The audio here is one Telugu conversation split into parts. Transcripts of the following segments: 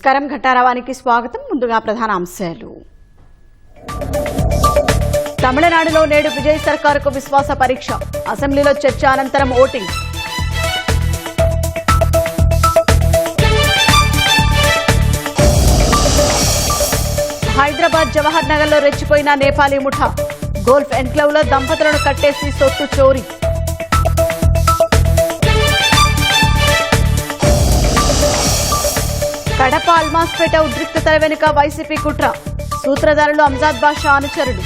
నమస్కారం. ఘంటారావానికి స్వాగతం. ముందుగా ప్రధాన అంశాలు. తమిళనాడులో నేడు విజయ్ సర్కారుకు విశ్వాస పరీక్ష. అసెంబ్లీలో చర్చ అనంతరం ఓటింగ్. హైదరాబాద్ జవహర్ నగర్లో రెచ్చిపోయిన నేపాలీ ముఠా. గోల్ఫ్ ఎన్క్లేవ్లో దంపతులను కట్టేసి సొత్తు చోరీ. కడప అల్మాస్పేట ఉద్రిక్తతల వెనుక వైసీపీ కుట్ర. సూత్రధారులు అంజాద్ బాషా అనుచరుడు.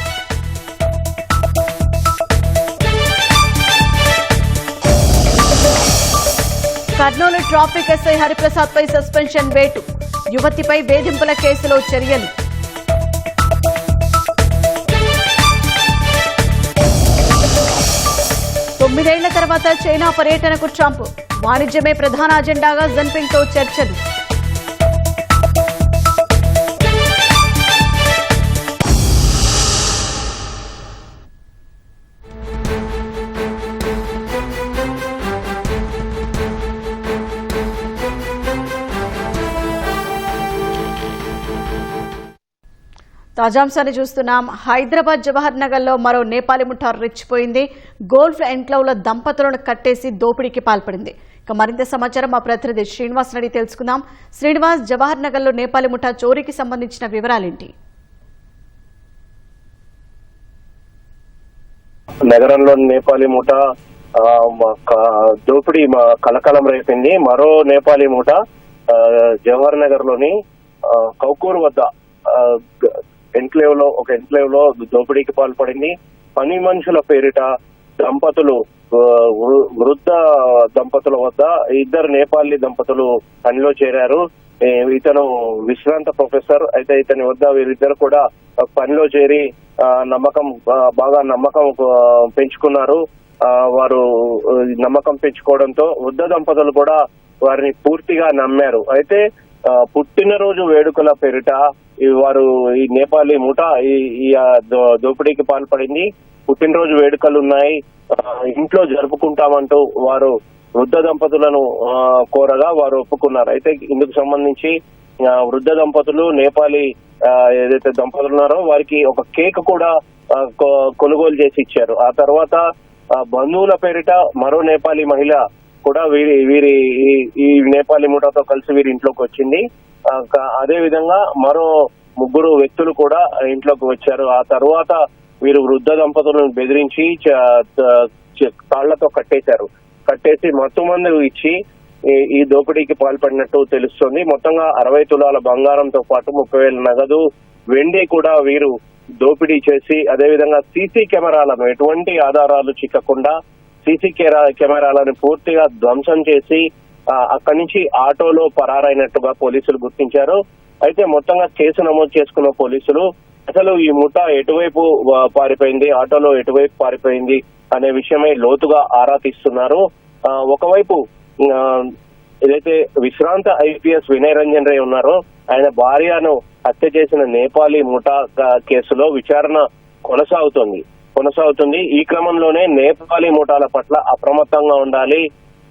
కర్నూలు ట్రాఫిక్ ఎస్ఐ హరిప్రసాద్ పై సస్పెన్షన్ వేటు. యువతిపై వేధింపుల కేసులో చర్యలు. తొమ్మిదేళ్ల తర్వాత చైనా పర్యటనకు ట్రంప్. వాణిజ్యమే ప్రధాన అజెండాగా జిన్పింగ్ తో చర్చలు. తాజాంశాన్ని చూస్తున్నాం. హైదరాబాద్ జవహర్ నగర్ లో మరో నేపాలీ ముఠా రెచ్చిపోయింది. గోల్ఫ్ ఎన్క్లేవ్లో దంపతులను కట్టేసి దోపిడీకి పాల్పడింది. ఇక మరింత సమాచారం మా ప్రతినిధి శ్రీనివాస్ రెడ్డి తెలుసుకుందాం. శ్రీనివాస్, జవహర్ నగర్ లో నేపాలీ ముఠా చోరీకి సంబంధించిన వివరాలేంటి? నగరంలో నేపాలీ ముఠా దోపిడీ కలకలం రేపింది. మరో నేపాలీ ముఠా జవహర్ నగర్ లోని కౌకూర్ వద్ద ఒక ఎన్క్లేవ్ లో దోపిడీకి పాల్పడింది. పని మనుషుల పేరిట దంపతులు, వృద్ధ దంపతుల వద్ద ఇద్దరు నేపాలీ దంపతులు పనిలో చేరారు. ఇతను విశ్రాంత ప్రొఫెసర్ అయితే ఇతని వద్ద వీరిద్దరు కూడా పనిలో చేరి బాగా నమ్మకం పెంచుకున్నారు. వారు నమ్మకం పెంచుకోవడంతో వృద్ధ దంపతులు కూడా వారిని పూర్తిగా నమ్మారు. అయితే పుట్టినరోజు వేడుకల పేరిట వారు ఈ నేపాలీ ముఠా ఈ దోపిడీకి పాల్పడింది. పుట్టినరోజు వేడుకలు ఉన్నాయి, ఇంట్లో జరుపుకుంటామంటూ వారు వృద్ధ దంపతులను కోరగా వారు ఒప్పుకున్నారు. అయితే ఇందుకు సంబంధించి వృద్ధ దంపతులు, నేపాలీ ఏదైతే దంపతులు ఉన్నారో వారికి ఒక కేక్ కూడా కొనుగోలు చేసి ఇచ్చారు. ఆ తర్వాత బంధువుల పేరిట మరో నేపాలీ మహిళ కూడా వీరి ఈ నేపాలీ ముఠాతో కలిసి వీరి ఇంట్లోకి వచ్చింది. అదే విధంగా మరో ముగ్గురు వ్యక్తులు కూడా ఇంట్లోకి వచ్చారు. ఆ తర్వాత వీరు వృద్ధ దంపతులను బెదిరించి తాళ్లతో కట్టేసి మత్తుమందు ఇచ్చి ఈ దోపిడీకి పాల్పడినట్టు తెలుస్తోంది. మొత్తంగా 60 తులాల బంగారంతో పాటు 30,000 నగదు, వెండి కూడా వీరు దోపిడీ చేసి, అదేవిధంగా సీసీ కెమెరాలను ఎటువంటి ఆధారాలు చిక్కకుండా సీసీ కెమెరాలను పూర్తిగా ధ్వంసం చేసి అక్కడి నుంచి ఆటోలో పరారైనట్టుగా పోలీసులు గుర్తించారు. అయితే మొత్తంగా కేసు నమోదు చేసుకున్న పోలీసులు అసలు ఈ ముఠా ఎటువైపు పారిపోయింది, ఆటోలో ఎటువైపు పారిపోయింది అనే విషయమై లోతుగా ఆరా తీస్తున్నారు. ఒకవైపు ఏదైతే విశ్రాంత ఐపీఎస్ వినయ్ రంజన్ రే ఉన్నారో ఆయన భార్యను హత్య చేసిన నేపాలీ ముఠా కేసులో విచారణ కొనసాగుతుంది. ఈ క్రమంలోనే నేపాలీ ముఠాల పట్ల అప్రమత్తంగా ఉండాలి,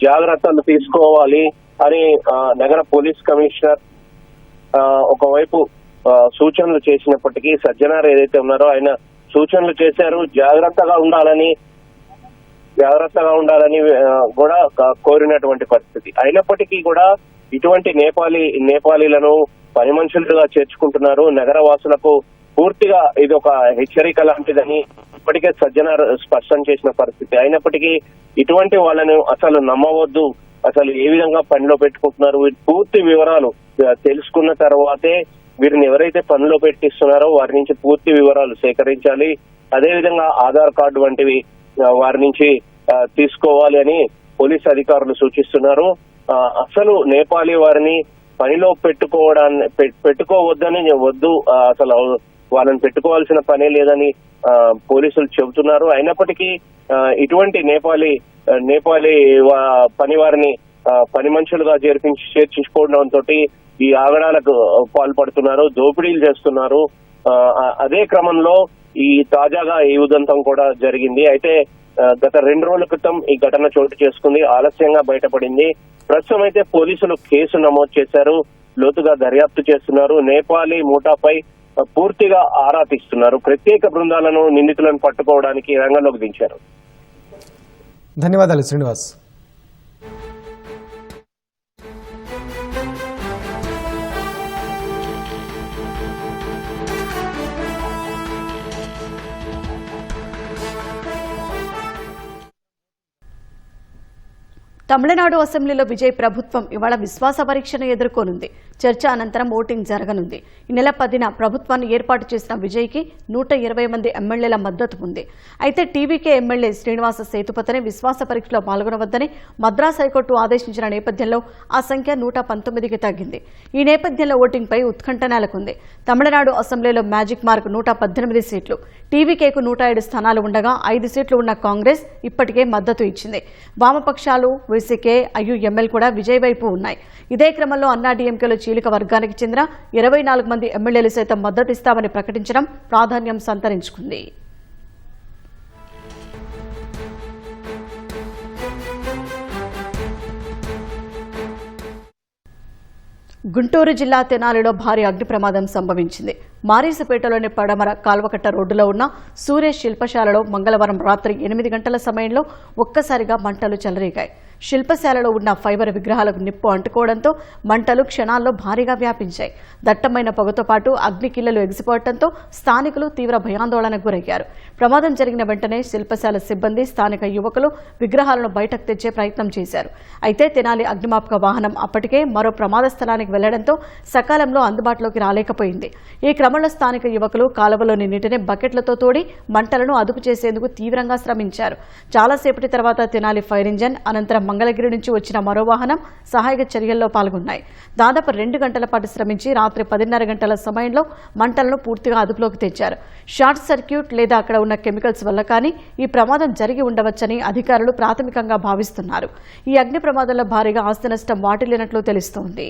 జాగ్రత్తలు తీసుకోవాలి అని నగర పోలీస్ కమిషనర్ ఒకవైపు సూచనలు చేసినప్పటికీ సజ్జనార్ ఏదైతే ఉన్నారో ఆయన సూచనలు చేశారు. జాగ్రత్తగా ఉండాలని కూడా కోరినటువంటి పరిస్థితి. అయినప్పటికీ కూడా ఇటువంటి నేపాలీలను పని మనుషులుగా చేర్చుకుంటున్నారు. నగర వాసులకు పూర్తిగా ఇది ఒక హెచ్చరిక లాంటిదని ఇప్పటికే సజ్జనార్ స్పష్టం చేసిన పరిస్థితి. అయినప్పటికీ ఇటువంటి వాళ్ళను అసలు నమ్మవద్దు, అసలు ఏ విధంగా పనిలో పెట్టుకుంటున్నారు, పూర్తి వివరాలు తెలుసుకున్న తర్వాతే వీరిని ఎవరైతే పనిలో పెట్టిస్తున్నారో వారి నుంచి పూర్తి వివరాలు సేకరించాలి. అదేవిధంగా ఆధార్ కార్డు వంటివి వారి నుంచి తీసుకోవాలి అని పోలీస్ అధికారులు సూచిస్తున్నారు. అసలు నేపాలీ వారిని పనిలో పెట్టుకోవద్దని అసలు వాళ్ళని పెట్టుకోవాల్సిన పనే లేదని పోలీసులు చెబుతున్నారు. అయినప్పటికీ ఇటువంటి నేపాలీ పని వారిని పని మనుషులుగా చేర్చుకోవడంతో ఈ ఆగడాలకు పాల్పడుతున్నారు, దోపిడీలు చేస్తున్నారు. అదే క్రమంలో తాజాగా ఈ ఉదంతం కూడా జరిగింది. అయితే గత 2 రోజుల క్రితం ఈ ఘటన చోటు చేసుకుంది, ఆలస్యంగా బయటపడింది. ప్రస్తుతం అయితే పోలీసులు కేసు నమోదు చేశారు. లోతుగా దర్యాప్తు చేస్తున్నారు. నేపాలీ ముఠాపై పూర్తిగా ఆరా తీస్తున్నారు. ప్రత్యేక బృందాలను నిందితులను పట్టుకోవడానికి రంగంలోకి దించారు. ధన్యవాదాలు శ్రీనివాస్. తమిళనాడు అసెంబ్లీలో విజయ్ ప్రభుత్వం ఇవాళ విశ్వాస పరీక్షను ఎదుర్కోనుంది. చర్చ అనంతరం ఓటింగ్ జరగనుంది. ఈ నెల 10న ప్రభుత్వాన్ని ఏర్పాటు చేసిన విజయ్కి 120 మంది ఎమ్మెల్యేల మద్దతు ఉంది. అయితే టీవీకే ఎమ్మెల్యే శ్రీనివాస సేతుపతిని విశ్వాస పరీక్షలో పాల్గొనవద్దని మద్రాస్ హైకోర్టు ఆదేశించిన నేపథ్యంలో ఆ సంఖ్య 119కి తగ్గింది. ఈ నేపథ్యంలో ఓటింగ్పై ఉత్కంఠ నెలకొంది. తమిళనాడు అసెంబ్లీలో మ్యాజిక్ మార్క్ 118 సీట్లు, టీవీకేకు 107 స్థానాలు ఉండగా 5 సీట్లు ఉన్న కాంగ్రెస్ ఇప్పటికే మద్దతు ఇచ్చింది. వామపక్షాలు వీసీకే, ఐయుఎంఎల్ కూడా విజయ్ వైపు ఉన్నాయి. ఇదే క్రమంలో అన్నాడీఎంకేలో చీలిక వర్గానికి చెందిన 24 మంది ఎమ్మెల్యేలు సైతం మద్దతిస్తామని ప్రకటించడం ప్రాధాన్యం సంతరించుకుంది. గుంటూరు జిల్లా తెనాలిలో భారీ అగ్ని ప్రమాదం సంభవించింది. మారీసుపేటలోని పడమర కాల్వకట్ట రోడ్డులో ఉన్న సూర్య శిల్పశాలలో మంగళవారం రాత్రి 8 గంటల సమయంలో ఒక్కసారిగా మంటలు చెలరేగాయి. శిల్పశాలలో ఉన్న ఫైబర్ విగ్రహాలకు నిప్పు అంటుకోవడంతో మంటలు క్షణాల్లో భారీగా వ్యాపించాయి. దట్టమైన పొగతో పాటు అగ్నికిళ్లలు ఎగిసిపోవడంతో స్థానికులు తీవ్ర భయాందోళనకు గురయ్యారు. ప్రమాదం జరిగిన వెంటనే శిల్పశాల సిబ్బంది, స్థానిక యువకులు విగ్రహాలను బయటకు తెచ్చే ప్రయత్నం చేశారు. అయితే తెనాలి అగ్నిమాపక వాహనం అప్పటికే మరో ప్రమాద స్థలానికి వెళ్లడంతో సకాలంలో అందుబాటులోకి రాలేకపోయింది. ఈ క్రమంలో స్థానిక యువకులు కాలువలోని నీటిని బకెట్లతో తోడి మంటలను అదుపు చేసేందుకు తీవ్రంగా శ్రమించారు. చాలాసేపటి తర్వాత తెనాలి ఫైర్ ఇంజన్, అనంతరం మంగళగిరి నుంచి వచ్చిన మరో వాహనం సహాయక చర్యల్లో పాల్గొన్నాయి. దాదాపు 2 గంటల పాటు శ్రమించి రాత్రి 10:30 గంటల సమయంలో మంటలను పూర్తిగా అదుపులోకి తెచ్చారు. షార్ట్ సర్క్యూట్ లేదా అక్కడ ఉన్న కెమికల్స్ వల్ల కానీ ఈ ప్రమాదం జరిగి ఉండవచ్చని అధికారులు ప్రాథమికంగా భావిస్తున్నారు. ఈ అగ్ని ప్రమాదంలో భారీగా ఆస్తి నష్టం వాటిల్లినట్లు తెలుస్తోంది.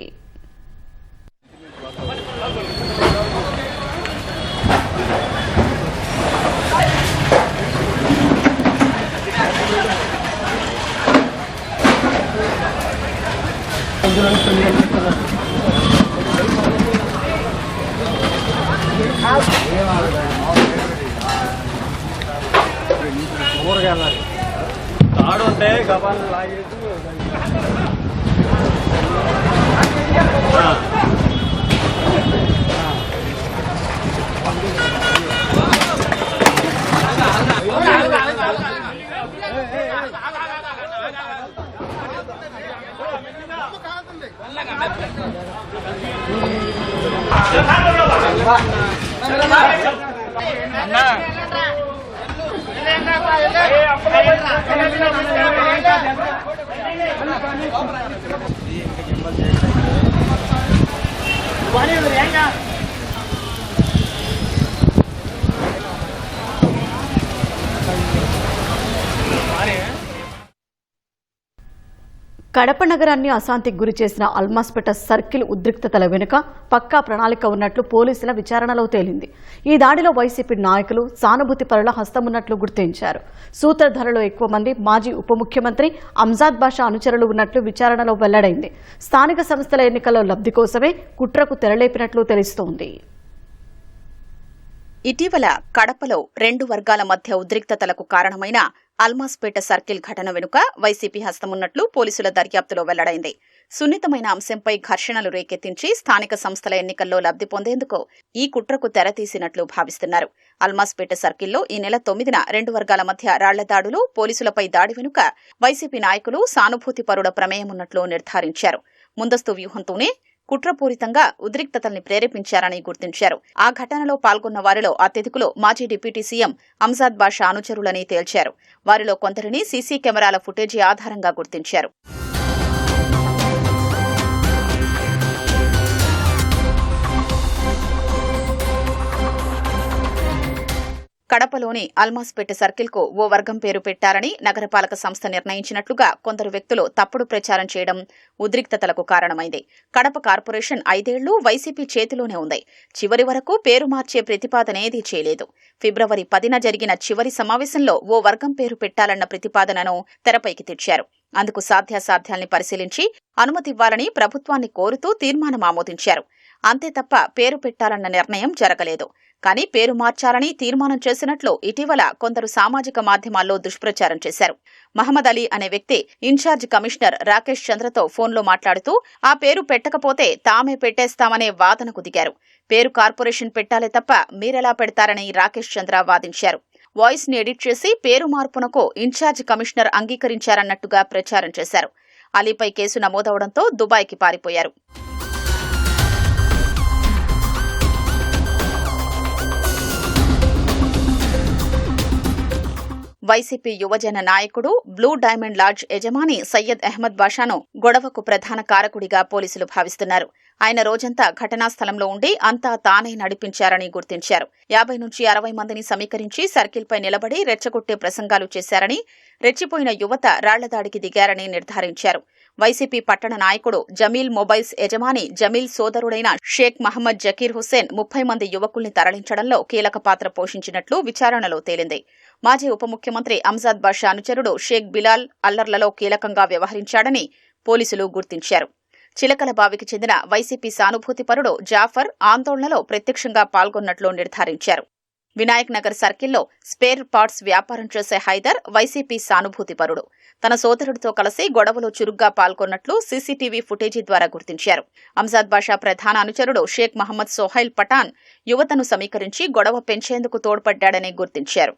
ఆడుంటే గబాలు లాగేసి కడప నగరాన్ని అశాంతికి గురి చేసిన అల్మాస్పేట సర్కిల్ ఉద్రిక్తతల వెనుక పక్కా ప్రణాళిక ఉన్నట్లు పోలీసుల విచారణలో తేలింది. ఈ దాడిలో వైసీపీ నాయకులు, సానుభూతి పరుల హస్తమున్నట్లు గుర్తించారు. సూత్రధారులు ఎక్కువ మంది మాజీ ఉప ముఖ్యమంత్రి అంజాద్ బాషా అనుచరులు ఉన్నట్లు విచారణలో వెల్లడైంది. స్థానిక సంస్థల ఎన్నికల్లో లబ్ధి కోసమే కుట్రకు తెరలేపినట్లు తెలుస్తోంది. ఇటీవల కడపలో 2 వర్గాల మధ్య ఉద్రిక్తతలకు కారణమైన అల్మాస్పేట సర్కిల్ ఘటన వెనుక వైసీపీ హస్తమున్నట్లు పోలీసుల దర్యాప్తులో వెల్లడైంది. సున్నితమైన అంశంపై ఘర్షణలు రేకెత్తించి స్థానిక సంస్థల ఎన్నికల్లో లబ్ధి పొందేందుకు ఈ కుట్రకు తెరతీసినట్లు భావిస్తున్నారు. అల్మాస్పేట సర్కిల్లో ఈ నెల 9న 2 వర్గాల మధ్య రాళ్ల దాడులు, పోలీసులపై దాడి వెనుక వైసీపీ నాయకులు, సానుభూతి పరుల ప్రమేయమున్నట్లు నిర్ధారించారు. ముందస్తు వ్యూహంతోనే కుట్రపూరితంగా ఉద్రిక్తతల్ని ప్రేరేపించారని గుర్తించారు. ఆ ఘటనలో పాల్గొన్న వారిలో అత్యధికులు మాజీ డిప్యూటీ సీఎం అంజాద్ బాషా అనుచరులని తేల్చారు. వారిలో కొందరిని సీసీ కెమెరాల ఫుటేజీ ఆధారంగా గుర్తించారు. కడపలోని అల్మాస్పేట సర్కిల్కు ఓ వర్గం పేరు పెట్టారని నగరపాలక సంస్థ నిర్ణయించినట్లుగా కొందరు వ్యక్తులు తప్పుడు ప్రచారం చేయడం ఉద్రిక్తతలకు కారణమైంది. కడప కార్పొరేషన్ 5 ఏళ్లు వైసీపీ చేతిలోనే ఉంది. చివరి వరకు పేరు మార్చే ప్రతిపాదనేదీ చేయలేదు. ఫిబ్రవరి 10న జరిగిన చివరి సమావేశంలో ఓ వర్గం పేరు పెట్టాలన్న ప్రతిపాదనను తెరపైకి తెచ్చారు. అందుకు సాధ్యాసాధ్యాల్ని పరిశీలించి అనుమతి ఇవ్వాలని ప్రభుత్వాన్ని కోరుతూ తీర్మానం ఆమోదించారు. అంతే తప్ప పేరు పెట్టాలన్న నిర్ణయం జరగలేదు. కానీ పేరు మార్చాలని తీర్మానం చేసినట్లు ఇటీవల కొందరు సామాజిక మాధ్యమాల్లో దుష్ప్రచారం చేశారు. మహమ్మద్ అలీ అనే వ్యక్తి ఇన్ఛార్జ్ కమిషనర్ రాకేష్ చంద్రతో ఫోన్లో మాట్లాడుతూ ఆ పేరు పెట్టకపోతే తామే పెట్టేస్తామనే వాదనకు దిగారు. పేరు కార్పొరేషన్ పెట్టాలే తప్ప మీరెలా పెడతారని రాకేష్ చంద్ర వాదించారు. వాయిస్ ని ఎడిట్ చేసి పేరు మార్పునకు ఇన్ఛార్జ్ కమిషనర్ అంగీకరించారన్నట్టుగా ప్రచారం చేశారు. అలీపై కేసు నమోదవడంతో దుబాయ్కి పారిపోయారు. వైసీపీ యువజన నాయకుడు బ్లూ డైమండ్ లాడ్జ్ యజమాని సయ్యద్ అహ్మద్ బాషాను గొడవకు ప్రధాన కారకుడిగా పోలీసులు భావిస్తున్నారు. ఆయన రోజంతా ఘటనా స్థలంలో ఉండి అంతా తానే నడిపించారని గుర్తించారు. 50 నుంచి 60 మందిని సమీకరించి సర్కిల్పై నిలబడి రెచ్చగొట్టే ప్రసంగాలు చేశారని, రెచ్చిపోయిన యువత రాళ్లదాడికి దిగారని నిర్ధారించారు. వైసీపీ పట్టణ నాయకుడు జమీల్ మొబైల్స్ యజమాని జమీల్ సోదరుడైన షేక్ మహమ్మద్ జకీర్ హుస్సేన్ 30 మంది యువకుల్ని తరలించడంలో కీలక పాత్ర పోషించినట్లు విచారణలో తేలింది. మాజీ ఉప ముఖ్యమంత్రి అంజాద్ బాషా అనుచరుడు షేక్ బిలాల్ అల్లర్లలో కీలకంగా వ్యవహరించాడని పోలీసులు గుర్తించారు. చిలకలబావికి చెందిన వైసీపీ సానుభూతిపరుడు జాఫర్ ఆందోళనలో ప్రత్యక్షంగా పాల్గొన్నట్లు నిర్ధారించారు. వినాయక్ నగర్ సర్కిల్లో స్పేర్ పార్ట్స్ వ్యాపారం చేసే హైదర్ వైసీపీ సానుభూతిపరుడు. తన సోదరుడితో కలిసి గొడవలో చురుగ్గా పాల్గొన్నట్లు సీసీటీవీ ఫుటేజీ ద్వారా గుర్తించారు. అంజాద్ బాషా ప్రధాన అనుచరుడు షేక్ మహమ్మద్ సోహైల్ పఠాన్ యువతను సమీకరించి గొడవ పెంచేందుకు తోడ్పడ్డాడని గుర్తించారు.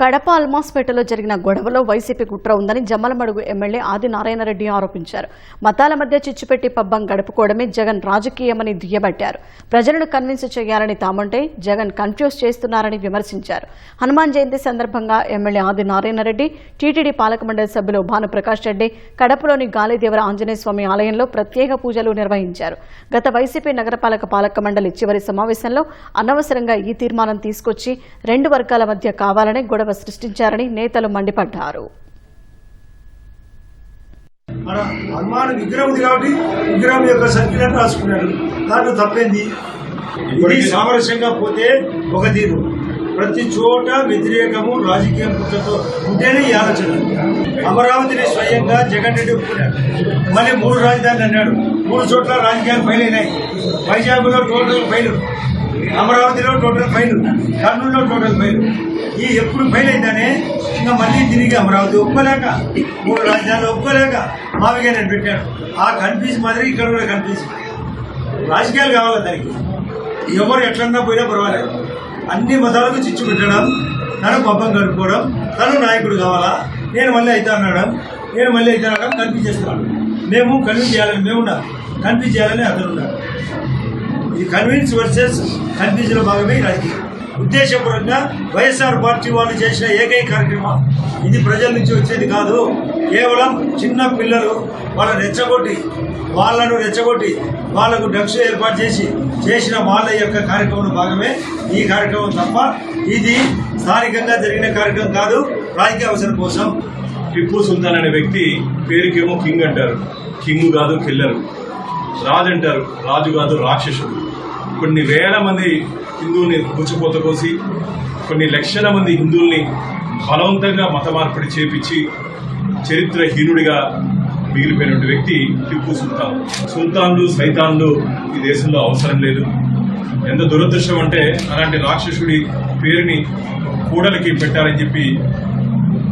కడప అల్మాస్పేటలో జరిగిన గొడవలో వైసీపీ కుట్ర ఉందని జమ్మలమడుగు ఎమ్మెల్యే ఆదినారాయణరెడ్డి ఆరోపించారు. మతాల మధ్య చిచ్చుపెట్టి పబ్బం గడుపుకోవడమే జగన్ రాజకీయమని దుయ్యబట్టారు. ప్రజలను కన్విన్స్ చేయాలని తామంటే జగన్ కన్ఫ్యూజ్ చేస్తున్నారని విమర్శించారు. హనుమాన్ జయంతి సందర్భంగా ఎమ్మెల్యే ఆదినారాయణరెడ్డి, టీటీడీ పాలక మండలి సభ్యులు భానుప్రకాష్ రెడ్డి కడపలోని గాలిదేవర ఆంజనేయ స్వామి ఆలయంలో ప్రత్యేక పూజలు నిర్వహించారు. గత వైసీపీ నగరపాలక పాలక మండలి చివరి సమావేశంలో అనవసరంగా ఈ తీర్మానం తీసుకొచ్చి 2 వర్గాల మధ్య కావాలని గొడవ సృష్టించారని నేతలు మండిపడ్డారు. మన హనుమాన్ విగ్రహం ఉంది కాబట్టి విగ్రహం యొక్క సంఖ్యను రాసుకున్నాడు. దాంట్లో తప్పేంది? ఇది సామరస్యంగా పోతే ఒక తీరు. ప్రతి చోట వ్యతిరేకము రాజకీయ కుట్రతో ఉంటేనే ఈ ఆలోచన. అమరావతిని స్వయంగా జగన్ రెడ్డి ఒప్పుకున్నాడు. మళ్ళీ 3 రాజధానులు అన్నాడు. 3 చోట్ల రాజకీయాలు ఫెయిల్ అయినాయి. వైజాగ్లో టోటల్ ఫెయిల్, అమరావతిలో టోటల్ ఫెయిల్, కర్నూలులో టోటల్ ఫెయిల్. ఈ ఎప్పుడు ఫెయిల్ అయిందనే ఇంకా మళ్ళీ తిరిగి అమరావతి ఒప్పుకోలేక 3 రాజధానులు ఒప్పుకోలేక మావిగా నేను పెట్టాను. ఆ కన్ఫ్యూజ్ మాదిరి ఇక్కడ కూడా కన్ఫ్యూజ్. రాజకీయాలు కావాలి దానికి. ఎవరు ఎట్లన్నా పోయినా పర్వాలేదు. అన్ని మతాలకు చిచ్చు పెట్టడం, తను పబ్బం కలుపుకోవడం, తను నాయకుడు కావాలా, నేను మళ్ళీ అయితే అనడం, నేను మళ్ళీ అయితే అనడం కన్ఫ్యూజ్ చేస్తున్నాను. మేము కన్విన్స్ చేయాలని మేమున్నాం, కన్ఫ్యూజ్ చేయాలని అతను ఉన్నారు. ఇది కన్విన్స్ వర్సెస్ కన్ఫ్యూజ్లో భాగమే రాజకీయం. ఉద్దేశపూర్వకంగా వైఎస్ఆర్ పార్టీ వాళ్ళు చేసిన ఏకైక కార్యక్రమం ఇది. ప్రజల నుంచి వచ్చేది కాదు. కేవలం చిన్న పిల్లలు వాళ్ళను రెచ్చగొట్టి వాళ్లకు డ్రగ్స్ ఏర్పాటు చేసిన వాళ్ళ యొక్క కార్యక్రమం భాగమే ఈ కార్యక్రమం తప్ప ఇది స్థానికంగా జరిగిన కార్యక్రమం కాదు. రాజకీయ అవసరం కోసం. టిప్పు సుల్తాన్ అనే వ్యక్తి పేరుకేమో కింగ్ అంటారు. కింగ్ కాదు, కిల్లరు. రాజు అంటారు, రాజు కాదు, రాక్షసుడు. కొన్ని వేల మంది హిందువుల్ని కూచిపోత కోసి, కొన్ని లక్షల మంది హిందువుల్ని బలవంతంగా మత మార్పిడి చేపించి చరిత్రహీనుడిగా మిగిలిపోయిన వ్యక్తి టిప్పు సుల్తాన్. సుల్తాన్లు, సైతాన్లు ఈ దేశంలో అవసరం లేదు. ఎంత దురదృష్టం అంటే అలాంటి రాక్షసుడి పేరుని కూడలికి పెట్టాలని చెప్పి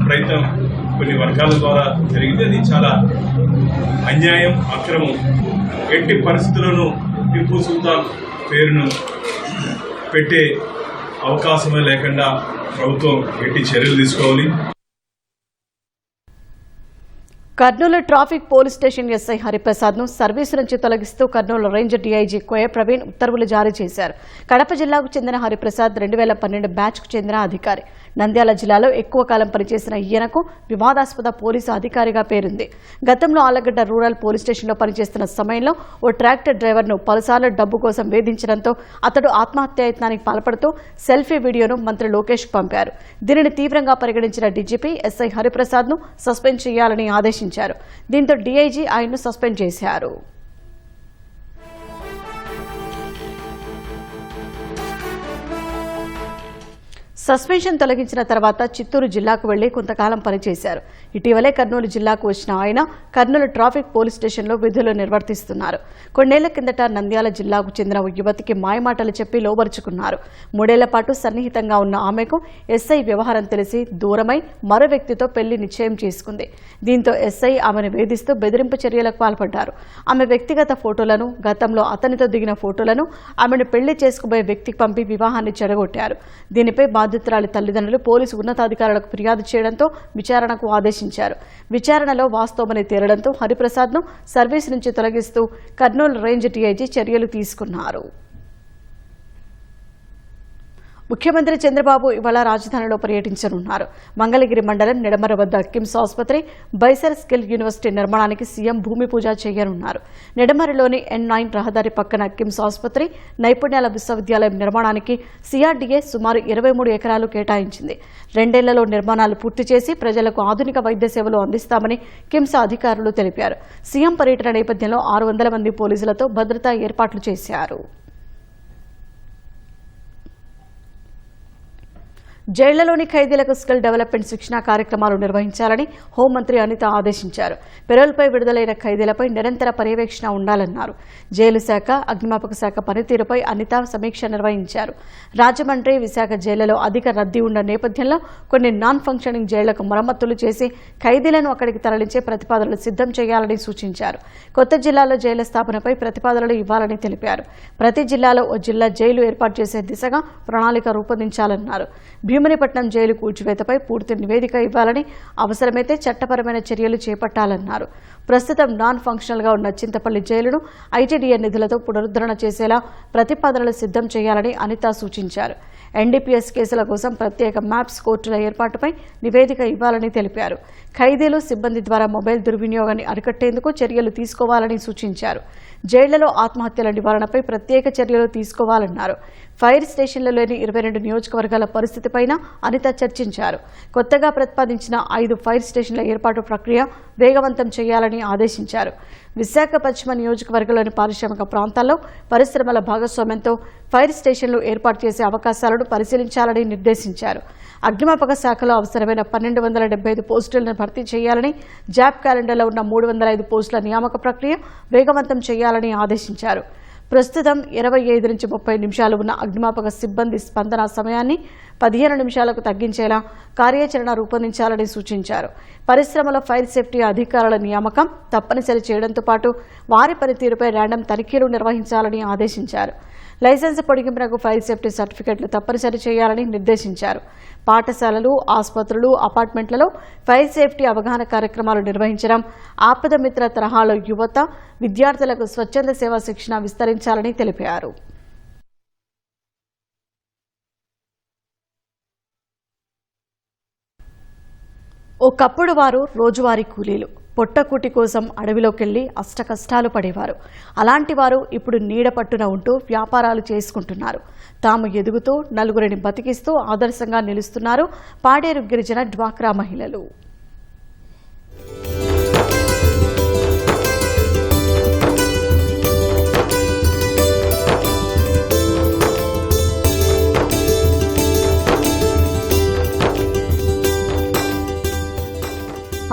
ప్రయత్నం కొన్ని వర్గాల ద్వారా జరిగింది. అది చాలా అన్యాయం, అక్రమం. ఎట్టి పరిస్థితుల్లోనూ టిప్పు సుల్తాన్ పేరును పెట్టే అవకాశమే లేకుండా ప్రభుత్వం ఎట్టి చర్యలు తీసుకోవాలి. Kurnool traffic police station SI Hariprasad ను సర్వీసు నుంచి తొలగిస్తూ కర్నూలు రేంజ్ డీఐజీ కోయ ప్రవీణ్ ఉత్తర్వులు జారీ చేశారు. కడప జిల్లాకు చెందిన హరిప్రసాద్ 2012 బ్యాచ్కు చెందిన అధికారి. నంద్యాల జిల్లాలో ఎక్కువ కాలం పనిచేసిన ఈయనకు వివాదాస్పద పోలీసు అధికారిగా పేరుంది. గతంలో ఆలగడ్డ రూరల్ పోలీస్ స్టేషన్లో పనిచేస్తున్న సమయంలో ఓ ట్రాక్టర్ డ్రైవర్ను పలుసార్లు డబ్బు కోసం వేధించడంతో అతడు ఆత్మహత్యాయత్నానికి పాల్పడుతూ సెల్ఫీ వీడియోను మంత్రి లోకేష్ పంపారు. దీనిని తీవ్రంగా పరిగణించిన డీజీపీ ఎస్ఐ హరిప్రసాద్ ను సస్పెండ్ చేయాలని ఆదేశించారు. దీంతో డీఐజీ ఆయన్ను సస్పెండ్ చేశారు. సస్పెన్షన్ తొలగించిన తర్వాత చిత్తూరు జిల్లాకు వెళ్లి కొంతకాలం పనిచేశారు. ఇటీవలే కర్నూలు జిల్లాకు వచ్చిన ఆయన కర్నూలు ట్రాఫిక్ పోలీస్ స్టేషన్లో విధులు నిర్వర్తిస్తున్నారు. కొన్నేళ్ల కిందట నంద్యాల జిల్లాకు చెందిన ఓ యువతికి మాయమాటలు చెప్పి లోబరుచుకున్నారు. 3 ఏళ్ల పాటు సన్నిహితంగా ఉన్న ఆమెకు ఎస్ఐ వ్యవహారం తెలిసి దూరమై మరో వ్యక్తితో పెళ్లి నిశ్చయం చేసుకుంది. దీంతో ఎస్ఐ ఆమెను వేధిస్తూ బెదిరింపు చర్యలకు పాల్పడ్డారు. ఆమె వ్యక్తిగత ఫోటోలను, గతంలో అతనితో దిగిన ఫోటోలను ఆమెను పెళ్లి చేసుకుపోయే వ్యక్తికి పంపి వివాహాన్ని చెడగొట్టారు. దీనిపై బాధితురాలి తల్లిదండ్రులు పోలీసు ఉన్నతాధికారులకు ఫిర్యాదు చేయడంతో విచారణకు ఆదేశించారు. విచారణలో వాస్తవమని తేలడంతో హరిప్రసాద్ను సర్వీస్ నుంచి తొలగిస్తూ కర్నూలు రేంజ్ డీఐజీ చర్యలు తీసుకున్నారు. ముఖ్యమంత్రి చంద్రబాబు ఇవాళ రాజధానిలో పర్యటించనున్నారు. మంగళగిరి మండలం నిడమర వద్ద కిమ్స్ ఆసుపత్రి, బైసర్ స్కిల్ యూనివర్సిటీ నిర్మాణానికి సీఎం భూమి పూజ చేయనున్నారు. నిడమరలోని N9 రహదారి పక్కన కిమ్స్ ఆసుపత్రి, నైపుణ్యాల విశ్వవిద్యాలయం నిర్మాణానికి సిఆర్డీఏ సుమారు 23 ఎకరాలు కేటాయించింది. 2 ఏళ్లలో నిర్మాణాలు పూర్తి చేసి ప్రజలకు ఆధునిక వైద్య సేవలు అందిస్తామని కిమ్స్ అధికారులు తెలిపారు. సీఎం పర్యటన నేపథ్యంలో 600 మంది పోలీసులతో భద్రతా ఏర్పాట్లు చేశారు. జైళ్లలోని ఖైదీలకు స్కిల్ డెవలప్మెంట్ శిక్షణ కార్యక్రమాలు నిర్వహించాలని హోంమంత్రి అనిత ఆదేశించారు. పెరోల్పై విడుదలైన ఖైదీలపై నిరంతర పర్యవేక్షణ ఉండాలన్నారు. జైలు శాఖ, అగ్నిమాపక శాఖ పనితీరుపై అనిత సమీక్ష నిర్వహించారు. రాజమండ్రి, విశాఖ జైళ్లలో అధిక రద్దీ ఉన్న నేపథ్యంలో కొన్ని నాన్ ఫంక్షనింగ్ జైళ్లకు మరమ్మతులు చేసి ఖైదీలను అక్కడికి తరలించే ప్రతిపాదనలు సిద్ధం చేయాలని సూచించారు. కొత్త జిల్లాలో జైళ్ల స్థాపనపై ప్రతిపాదనలు ఇవ్వాలని తెలిపారు. ప్రతి జిల్లాలో ఓ జిల్లా జైలు ఏర్పాటు చేసే దిశగా ప్రణాళిక రూపొందించాలన్నారు. భీమునిపట్నం జైలు కూల్చివేతపై పూర్తి నివేదిక ఇవ్వాలని, అవసరమైతే చట్టపరమైన చర్యలు చేపట్టాలన్నారు. ప్రస్తుతం నాన్ ఫంక్షనల్ గా ఉన్న చింతపల్లి జైలును ఐటీడీఏ నిధులతో పునరుద్ధరణ చేసేలా ప్రతిపాదనలు సిద్ధం చేయాలని అనిత సూచించారు. ఎన్డీపీఎస్ కేసుల కోసం ప్రత్యేక మ్యాప్స్ కోర్టుల ఏర్పాటుపై నివేదిక ఇవ్వాలని తెలిపారు. ఖైదీలు, సిబ్బంది ద్వారా మొబైల్ దుర్వినియోగాన్ని అరికట్టేందుకు చర్యలు తీసుకోవాలని సూచించారు. జైళ్లలో ఆత్మహత్యల నివారణపై ప్రత్యేక చర్యలు తీసుకోవాలన్నారు. ఫైర్ స్టేషన్లలోని 22 నియోజకవర్గాల పరిస్థితిపైన అనిత చర్చించారు. కొత్తగా ప్రతిపాదించిన 5 ఫైర్ స్టేషన్ల ఏర్పాటు ప్రక్రియ వేగవంతం చేయాలని ఆదేశించారు. విశాఖ పశ్చిమ నియోజకవర్గంలోని పారిశ్రామిక ప్రాంతాల్లో పరిశ్రమల భాగస్వామ్యంతో ఫైర్ స్టేషన్లు ఏర్పాటు చేసే అవకాశాలను పరిశీలించాలని నిర్దేశించారు. అగ్నిమాపక శాఖలో అవసరమైన 1275 పోస్టులను భర్తీ చేయాలని, జాబ్ క్యాలెండర్లో ఉన్న 305 పోస్టుల నియామక ప్రక్రియ వేగవంతం చేయాలని ఆదేశించారు. ప్రస్తుతం 25 నుంచి 30 నిమిషాలు ఉన్న అగ్నిమాపక సిబ్బంది స్పందన సమయాన్ని 15 నిమిషాలకు తగ్గించేలా కార్యాచరణ రూపొందించాలని సూచించారు. పరిశ్రమల ఫైర్ సేఫ్టీ అధికారుల నియామకం తప్పనిసరి చేయడంతో పాటు వారి పనితీరుపై ర్యాండమ్ తనిఖీలు నిర్వహించాలని ఆదేశించారు. లైసెన్స్ పొడిగింపునకు ఫైర్ సేఫ్టీ సర్టిఫికెట్లు తప్పనిసరి చేయాలని నిర్దేశించారు. పాఠశాలలు, ఆసుపత్రులు, అపార్ట్మెంట్లలో ఫైర్ సేఫ్టీ అవగాహన కార్యక్రమాలు నిర్వహించడం, ఆపద మిత్ర తరహాలో యువత, విద్యార్థులకు స్వచ్ఛంద సేవా శిక్షణ విస్తరించాలని తెలిపారు. ఒకప్పుడు వారు రోజువారీ కూలీలు, పొట్టకూటి కోసం అడవిలోకెళ్లి అష్టకష్టాలు పడేవారు. అలాంటి వారు ఇప్పుడు నీడ పట్టున ఉంటూ వ్యాపారాలు చేసుకుంటున్నారు. తాము ఎదుగుతూ నలుగురిని బతికిస్తూ ఆదర్శంగా నిలుస్తున్నారు పాడేరు గిరిజన డ్వాక్రా మహిళలు.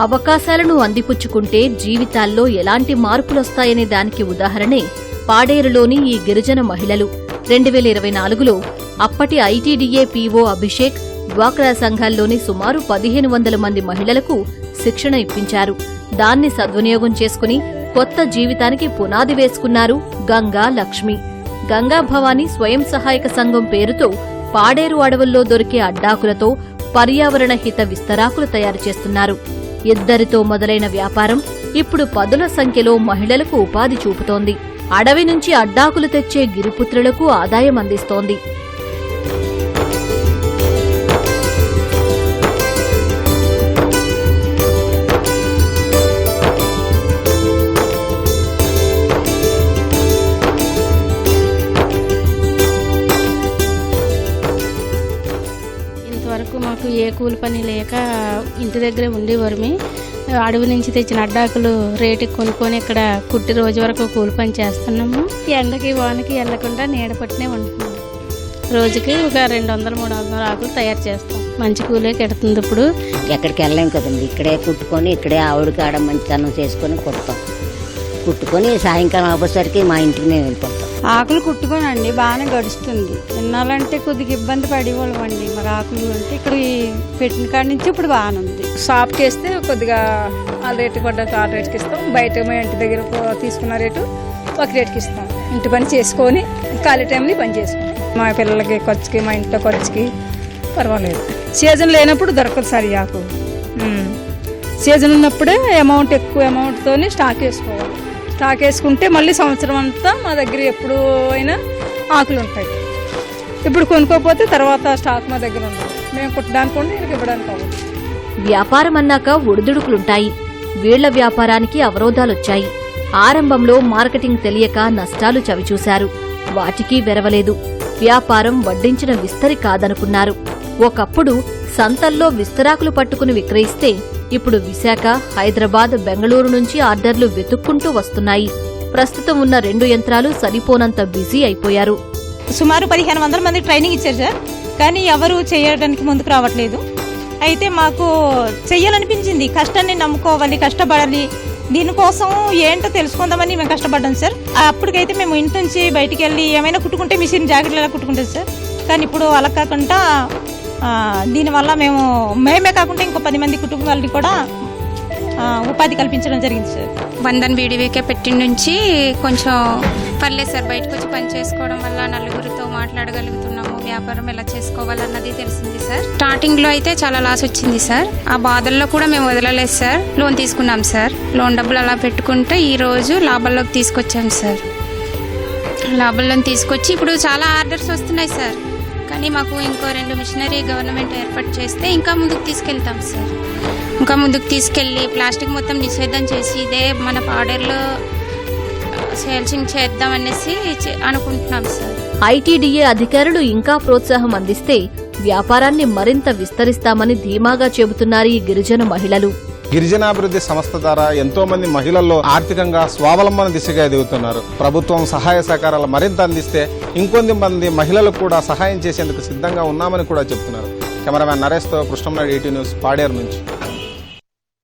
అవకాశాలను అందిపుచ్చుకుంటే జీవితాల్లో ఎలాంటి మార్పులొస్తాయనే దానికి ఉదాహరణే పాడేరులోని ఈ గిరిజన మహిళలు. 2024లో అప్పటి ఐటీడీఏ పీఓ అభిషేక్ డ్వాక్రా సంఘాల్లోని సుమారు 1500 మంది మహిళలకు శిక్షణ ఇప్పించారు. దాన్ని సద్వినియోగం చేసుకుని కొత్త జీవితానికి పునాది వేసుకున్నారు గంగా లక్ష్మి. గంగా భవానీ స్వయం సహాయక సంఘం పేరుతో పాడేరు అడవుల్లో దొరికే అడ్డాకులతో పర్యావరణ హిత విస్తరాకులు తయారు చేస్తున్నారు. ఇద్దరితో మొదలైన వ్యాపారం ఇప్పుడు పదుల సంఖ్యలో మహిళలకు ఉపాధి చూపుతోంది. అడవి నుంచి అడ్డాకులు తెచ్చే గిరిపుత్రులకు ఆదాయం అందిస్తోంది. ఇంతవరకు మాకు ఏ కూలి పని లేక ఇంటి దగ్గరే ఉండేవారమే. అడవి నుంచి తెచ్చిన అడ్డాకులు రేటుకి కొనుక్కొని ఇక్కడ కుట్టి రోజు వరకు కూలి పని చేస్తున్నాము. ఎండకి వానకి వెళ్ళకుండా నీడ పట్టునే ఉంటున్నాము. రోజుకి ఒక 200-300 ఆకులు తయారు చేస్తాం. మంచి కూలే కెడుతుంది. ఇప్పుడు ఎక్కడికి వెళ్ళలేం కదండి, ఇక్కడే కుట్టుకొని ఇక్కడే ఆవిడకి ఆడ మంచితనం చేసుకొని కుడతాం. కుట్టుకొని సాయంకాలం అవ్వసరికి మా ఇంటికి మేము వెళ్ళిపోతాం. ఆకులు కుట్టుకోనండి బాగానే గడుస్తుంది. వినాలంటే కొద్దిగా ఇబ్బంది పడేవాళ్ళం అండి. మరి ఆకులు అంటే ఇక్కడ పెట్టిన కాడి నుంచి ఇప్పుడు బాగానే ఉంది. షాప్కి వేస్తే కొద్దిగా ఆ రేటు పడ్డాక ఆ రేటుకి ఇస్తాం. బయట మా ఇంటి దగ్గర తీసుకున్న రేటు ఒక రేటుకి ఇస్తాం. ఇంటి పని చేసుకొని ఖాళీ టైంలో పని చేసుకుంటాం. మా పిల్లలకి ఖర్చుకి మా ఇంట్లో ఖర్చుకి పర్వాలేదు. సీజన్ లేనప్పుడు దొరకదు సార్ ఈ ఆకు. సీజన్ ఉన్నప్పుడే ఎక్కువ అమౌంట్తో స్టాక్ వేసుకోవాలి. స్టాక్ వేసుకుంటే మళ్ళీ సంవత్సరం అంతా మా దగ్గర ఎప్పుడు అయినా ఆకులు ఉంటాయి. ఇప్పుడు కొనుక్కోపోతే తర్వాత స్టాక్ మా దగ్గర ఉండదు. మేము కుట్టడానికి కూడా వీళ్ళకి ఇవ్వడానికి అవ్వదు. వ్యాపారం అన్నాక ఒడిదుడుకులుంటాయి. వీళ్ల వ్యాపారానికి అవరోధాలొచ్చాయి. ఆరంభంలో మార్కెటింగ్ తెలియక నష్టాలు చవిచూశారు. వాటికి వెరవలేదు. వ్యాపారం వడ్డించిన విస్తరి కాదనుకున్నారు. ఒకప్పుడు సంతల్లో విస్తరాకులు పట్టుకుని విక్రయిస్తే ఇప్పుడు విశాఖ, హైదరాబాద్, బెంగళూరు నుంచి ఆర్డర్లు వెతుక్కుంటూ వస్తున్నాయి. ప్రస్తుతం ఉన్న 2 యంత్రాలు సరిపోనంత బిజీ అయిపోయారు. సుమారు 1500 మంది ట్రైనింగ్ ఇచ్చారు సార్, కానీ ఎవరు చేయడానికి ముందుకు రావట్లేదు. అయితే మాకు చెయ్యాలనిపించింది. కష్టాన్ని నమ్ముకోవాలి, కష్టపడాలి. దీనికోసం ఏంటో తెలుసుకుందామని మేము కష్టపడ్డాం సార్. అప్పటికైతే మేము ఇంటి నుంచి బయటికి వెళ్ళి ఏమైనా కుట్టుకుంటే మిషన్ జాకెట్లా కుట్టుకుంటాం సార్. కానీ ఇప్పుడు అలా కాకుండా దీనివల్ల మేమే కాకుండా ఇంకో 10 మంది కుటుంబాలకి కూడా ఉపాధి కల్పించడం జరిగింది సార్. బంధన్ బీడీవీకే పెట్టిన నుంచి కొంచెం పర్లేదు సార్. బయటకు వచ్చి పని చేసుకోవడం వల్ల నలుగురితో మాట్లాడగలుగుతున్నాము. వ్యాపారం ఎలా చేసుకోవాలన్నది తెలిసింది సార్. స్టార్టింగ్ లో అయితే చాలా లాస్ వచ్చింది సార్. ఆ బాధల్లో కూడా మేము వదలలేదు సార్. లోన్ తీసుకున్నాం సార్. లోన్ డబ్బులు అలా పెట్టుకుంటే ఈ రోజు లాభాల్లోకి తీసుకొచ్చాం సార్. లాభాల్లోకి తీసుకొచ్చి ఇప్పుడు చాలా ఆర్డర్స్ వస్తున్నాయి సార్. కానీ మాకు ఇంకో 2 మిషనరీ గవర్నమెంట్ ఏర్పాటు చేస్తే ఇంకా ముందుకు తీసుకెళ్తాం సార్. ఇంకా ముందుకు తీసుకెళ్ళి ప్లాస్టిక్ మొత్తం నిషేధం చేసి ఇదే మన పాడేరులో సేల్సింగ్ చేద్దామనేసి అనుకుంటున్నాం సార్. ఐటీడీఏ అధికారులు ఇంకా ప్రోత్సాహం అందిస్తే వ్యాపారాన్ని మరింత విస్తరిస్తామని ధీమాగా చెబుతున్నారు ఈ గిరిజన మహిళలు. గిరిజనాభివృద్ధి సంస్థ ద్వారా ఎంతో మంది మహిళల్లో ఆర్థికంగా స్వావలంబన దిశగా ఎదుగుతున్నారు. ప్రభుత్వం సహాయ సహకారాలు మరింత అందిస్తే ఇంకొంది మంది మహిళలకు కూడా సహాయం చేసేందుకు సిద్ధంగా ఉన్నామని కూడా చెబుతున్నారు. కెమెరామ్యాన్ నరేష్తో కృష్ణంనాయుడు, ET న్యూస్, పాడేరు నుంచి.